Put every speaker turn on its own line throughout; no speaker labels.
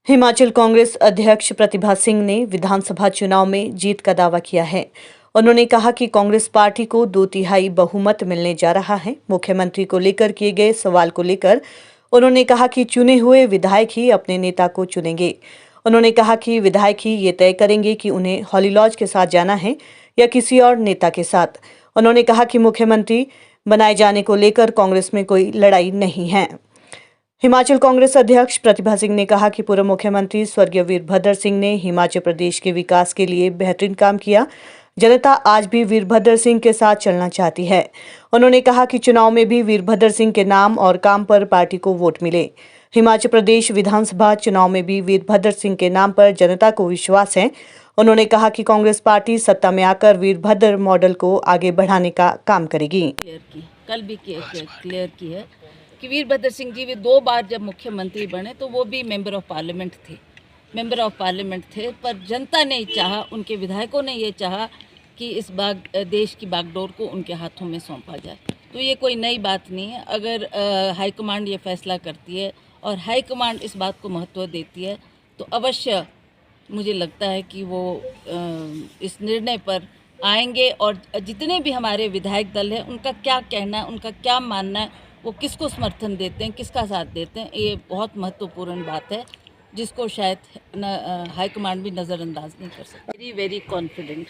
हिमाचल कांग्रेस अध्यक्ष प्रतिभा सिंह ने विधानसभा चुनाव में जीत का दावा किया है। उन्होंने कहा कि कांग्रेस पार्टी को 2/3 बहुमत मिलने जा रहा है। मुख्यमंत्री को लेकर किए गए सवाल को लेकर उन्होंने कहा कि चुने हुए विधायक ही अपने नेता को चुनेंगे। उन्होंने कहा कि विधायक ही ये तय करेंगे कि उन्हें हॉली लॉज के साथ जाना है या किसी और नेता के साथ। उन्होंने कहा कि मुख्यमंत्री बनाए जाने को लेकर कांग्रेस में कोई लड़ाई नहीं है। हिमाचल कांग्रेस अध्यक्ष प्रतिभा सिंह ने कहा कि पूर्व मुख्यमंत्री स्वर्गीय वीरभद्र सिंह ने हिमाचल प्रदेश के विकास के लिए बेहतरीन काम किया। जनता आज भी वीरभद्र सिंह के साथ चलना चाहती है। उन्होंने कहा कि चुनाव में भी वीरभद्र सिंह के नाम और काम पर पार्टी को वोट मिले। हिमाचल प्रदेश विधानसभा चुनाव में भी वीरभद्र सिंह के नाम पर जनता को विश्वास है। उन्होंने कहा कि कांग्रेस पार्टी सत्ता में आकर वीरभद्र मॉडल को आगे बढ़ाने का काम करेगी।
कल भी क्लियर की है कि वीरभद्र सिंह जी भी 2 बार जब मुख्यमंत्री बने तो वो भी मेंबर ऑफ पार्लियामेंट थे, पर जनता ने चाहा, उनके विधायकों ने ये चाहा कि इस देश की बागडोर को उनके हाथों में सौंपा जाए। तो ये कोई नई बात नहीं है। अगर हाईकमांड ये फैसला करती है और हाईकमांड इस बात को महत्व देती है तो अवश्य मुझे लगता है कि वो इस निर्णय पर आएंगे। और जितने भी हमारे विधायक दल हैं उनका क्या कहना है, उनका क्या मानना है, वो किसको समर्थन देते हैं, किसका साथ देते हैं, ये बहुत महत्वपूर्ण बात है जिसको शायद हाईकमांड भी नज़रअंदाज नहीं कर सकती। वेरी कॉन्फिडेंट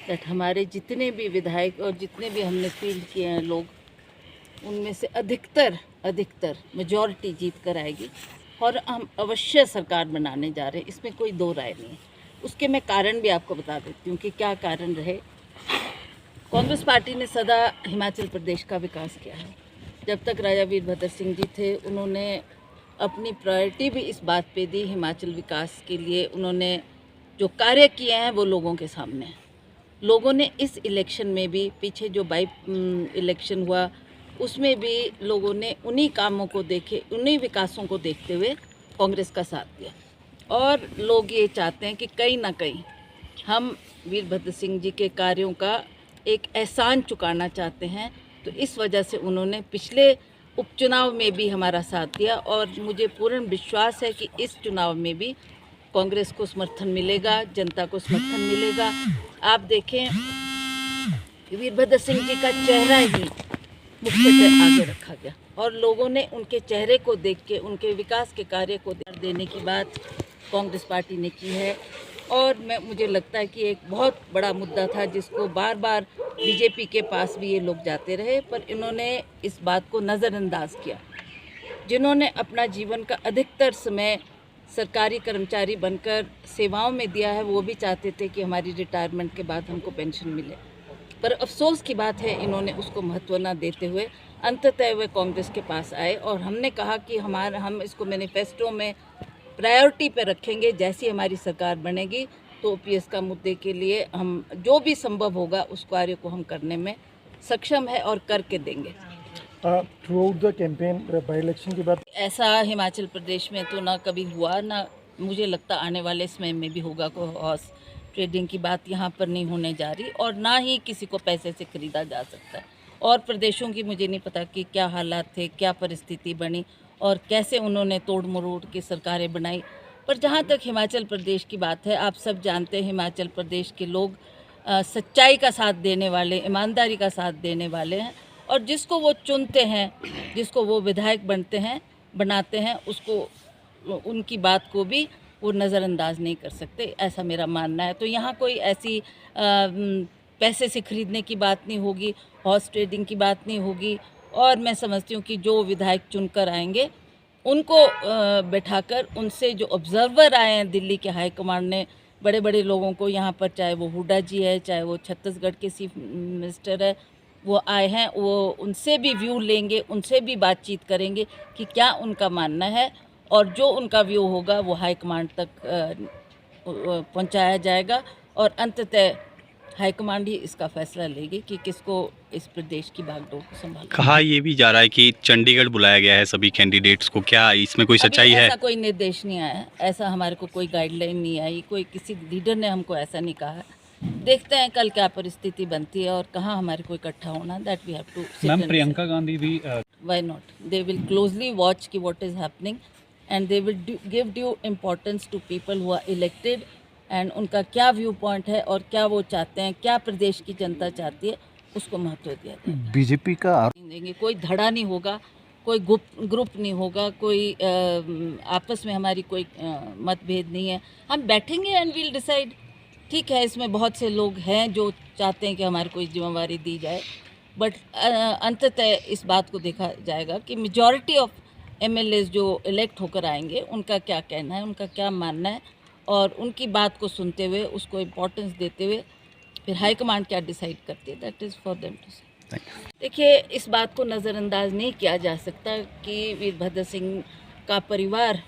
दैट हमारे जितने भी विधायक और जितने भी हमने फील्ड किए हैं लोग, उनमें से अधिकतर मेजॉरिटी जीत कर आएगी और हम अवश्य सरकार बनाने जा रहे हैं। इसमें कोई दो राय नहीं है। उसके मैं कारण भी आपको बता देती हूँ कि क्या कारण रहे। कांग्रेस पार्टी ने सदा हिमाचल प्रदेश का विकास किया है। जब तक राजा वीरभद्र सिंह जी थे उन्होंने अपनी प्रायोरिटी भी इस बात पे दी, हिमाचल विकास के लिए उन्होंने जो कार्य किए हैं वो लोगों के सामने हैं। लोगों ने इस इलेक्शन में भी, पीछे जो इलेक्शन हुआ उसमें भी लोगों ने उन्हीं कामों को देखे, उन्हीं विकासों को देखते हुए कांग्रेस का साथ दिया। और लोग ये चाहते हैं कि कहीं ना कहीं हम वीरभद्र सिंह जी के कार्यों का एक एहसान चुकाना चाहते हैं। तो इस वजह से उन्होंने पिछले उपचुनाव में भी हमारा साथ दिया और मुझे पूर्ण विश्वास है कि इस चुनाव में भी कांग्रेस को समर्थन मिलेगा, जनता को समर्थन मिलेगा। आप देखें, वीरभद्र सिंह जी का चेहरा ही मुख्यतः आगे रखा गया और लोगों ने उनके चेहरे को देख के, उनके विकास के कार्य को देने की बात कांग्रेस पार्टी ने की है। और मुझे लगता है कि एक बहुत बड़ा मुद्दा था जिसको बार बार बीजेपी के पास भी ये लोग जाते रहे, पर इन्होंने इस बात को नज़रअंदाज किया। जिन्होंने अपना जीवन का अधिकतर समय सरकारी कर्मचारी बनकर सेवाओं में दिया है, वो भी चाहते थे कि हमारी रिटायरमेंट के बाद हमको पेंशन मिले। पर अफसोस की बात है इन्होंने उसको महत्व न देते हुए अंततः वे कांग्रेस के पास आए और हमने कहा कि हम इसको मैनिफेस्टो में प्रायोरिटी पे रखेंगे। जैसी हमारी सरकार बनेगी तो ओपीएस का मुद्दे के लिए हम जो भी संभव होगा उस कार्य को हम करने में सक्षम है और करके देंगे।
Through out the campaign by election के बाद
ऐसा हिमाचल प्रदेश में तो ना कभी हुआ, ना मुझे लगता आने वाले समय में भी होगा। कोई हॉर्स ट्रेडिंग की बात यहाँ पर नहीं होने जा रही और ना ही किसी को पैसे से खरीदा जा सकता है। और प्रदेशों की मुझे नहीं पता कि क्या हालात थे, क्या परिस्थिति बनी और कैसे उन्होंने तोड़ मरोड़ की सरकारें बनाई। पर जहाँ तक हिमाचल प्रदेश की बात है, आप सब जानते हैं हिमाचल प्रदेश के लोग सच्चाई का साथ देने वाले, ईमानदारी का साथ देने वाले हैं और जिसको वो चुनते हैं, जिसको वो विधायक बनाते हैं, उसको उनकी बात को भी वो नज़रअंदाज नहीं कर सकते, ऐसा मेरा मानना है। तो यहाँ कोई ऐसी पैसे से खरीदने की बात नहीं होगी, हॉर्स ट्रेडिंग की बात नहीं होगी। और मैं समझती हूँ कि जो विधायक चुनकर आएंगे उनको बैठाकर, उनसे जो ऑब्जर्वर आए हैं दिल्ली के हाईकमांड ने, बड़े बड़े लोगों को यहाँ पर, चाहे वो हुड्डा जी है, चाहे वो छत्तीसगढ़ के चीफ मिनिस्टर है, वो आए हैं, वो उनसे भी व्यू लेंगे, उनसे भी बातचीत करेंगे कि क्या उनका मानना है और जो उनका व्यू होगा वो हाईकमांड तक पहुँचाया जाएगा और अंततः हाईकमांड ही इसका फैसला लेगी कि किसको इस प्रदेश की बागडोर को संभालना।
कहा ये भी जा रहा है कि चंडीगढ़ बुलाया गया है सभी कैंडिडेट्स को, क्या इसमें कोई सच्चाई है?
ऐसा कोई निर्देश नहीं आया है, ऐसा हमारे को कोई गाइडलाइन नहीं आई, कोई किसी लीडर ने हमको ऐसा नहीं कहा। देखते हैं कल क्या परिस्थिति बनती है और कहाँ हमारे को इकट्ठा होना। That we have to.
Ma'am, Priyanka Gandhi भी
why not, they will closely watch कि what is happening and they will give due importance to people who are elected and उनका क्या व्यू पॉइंट है और क्या वो चाहते हैं, क्या प्रदेश की जनता चाहती है, उसको महत्व दिया जाए।
बीजेपी का
नहीं देंगे, कोई धड़ा नहीं होगा, कोई ग्रुप नहीं होगा, कोई आपस में हमारी कोई मतभेद नहीं है। हम बैठेंगे एंड वील डिसाइड। ठीक है, इसमें बहुत से लोग हैं जो चाहते हैं कि हमारे कोई जिम्मेवारी दी जाए, बट अंततः इस बात को देखा जाएगा कि मेजॉरिटी ऑफ एमएलएज जो इलेक्ट होकर आएंगे उनका क्या कहना है, उनका क्या मानना है, और उनकी बात को सुनते हुए उसको इम्पोर्टेंस देते हुए फिर हाईकमांड क्या डिसाइड करती है, that is for them to say. देखिए, इस बात को नज़रअंदाज नहीं किया जा सकता कि वीरभद्र सिंह का परिवार,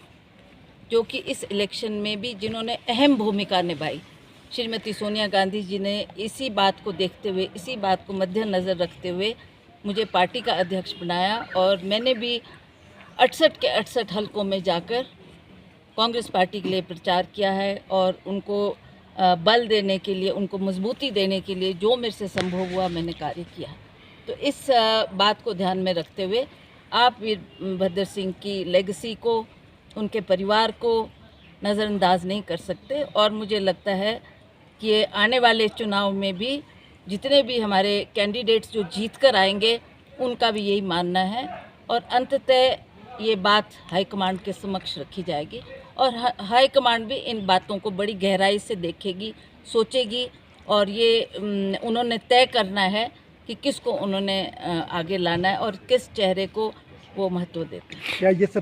जो कि इस इलेक्शन में भी जिन्होंने अहम भूमिका निभाई, श्रीमती सोनिया गांधी जी ने इसी बात को देखते हुए, इसी बात को मद्देनज़र रखते हुए मुझे पार्टी का अध्यक्ष बनाया, और मैंने भी 68 के 68 हलकों में जाकर कांग्रेस पार्टी के लिए प्रचार किया है, और उनको बल देने के लिए, उनको मजबूती देने के लिए जो मेरे से संभव हुआ मैंने कार्य किया। तो इस बात को ध्यान में रखते हुए आप वीरभद्र सिंह की लेगेसी को, उनके परिवार को नज़रअंदाज नहीं कर सकते, और मुझे लगता है कि आने वाले चुनाव में भी जितने भी हमारे कैंडिडेट्स जो जीत कर आएंगे उनका भी यही मानना है, और अंततः ये बात हाईकमांड के समक्ष रखी जाएगी, और हाईकमांड भी इन बातों को बड़ी गहराई से देखेगी, सोचेगी, और ये उन्होंने तय करना है कि किसको उन्होंने आगे लाना है और किस चेहरे को वो महत्व देते हैं।
क्या ये सब